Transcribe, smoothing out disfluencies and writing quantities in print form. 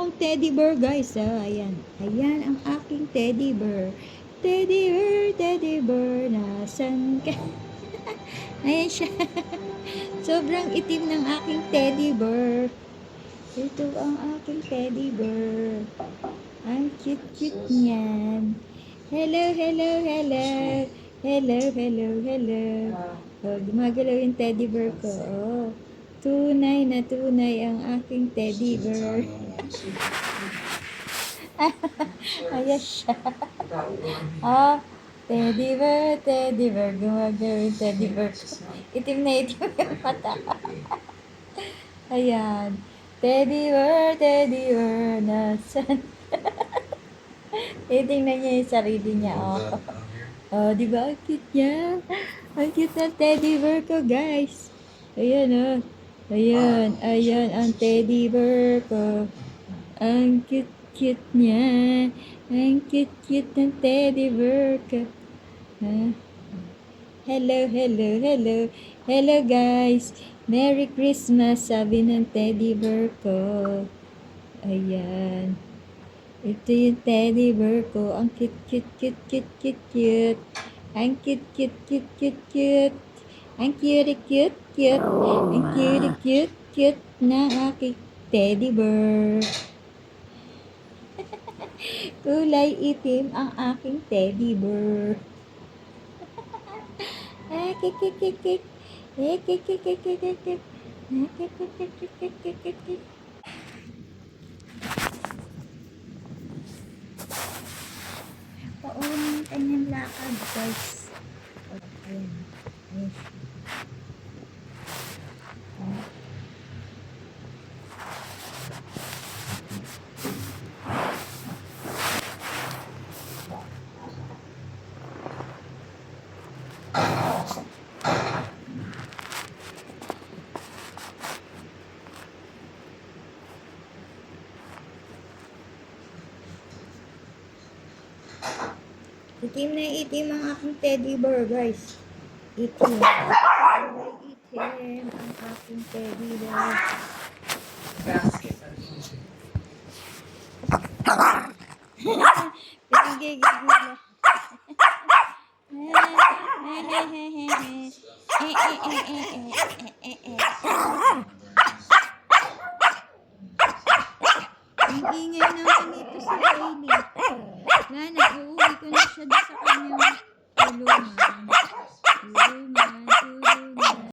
akong teddy bear, guys. Ayan. Ayan ang aking teddy bear. Teddy bear, nasan ka? Ayan siya. Sobrang itim ng aking teddy bear. Ito ang aking teddy bear. Ang cute-cute niyan. Hello, hello, hello. Hello, hello, hello. Oh, gumagalaw yung teddy bear ko. Oh, tunay na tunay ang aking teddy bear. Ayan siya. Ah, teddy bear, gumagalaw yung teddy bear ko. Itim na itim yung mata. Ayan. Teddy bear, nasan? Tingnan niya yung sarili niya, oh. Oh, di ba? Ang cute niya. Ang cute ng teddy bear ko, guys. Ayan, oh. Ayan, ayan ang teddy bear ko. Ang cute-cute niya. Ang cute-cute ng teddy bear ko. Huh? Hello, hello, hello. Hello, guys. Merry Christmas, sabi ng teddy bear ko. Ayan. Ito yung teddy bear ko. Ang cute. Ang cute. Ang cute. Ang cute na aking teddy bear. Kulay itim ang aking teddy bear. Kik. Paulan yung kanyang lakad, guys. Ayan. Ayan siya. Itim na itim ang aking teddy bear, guys. Itim. Itim ang aking teddy bear. Pinagigigila.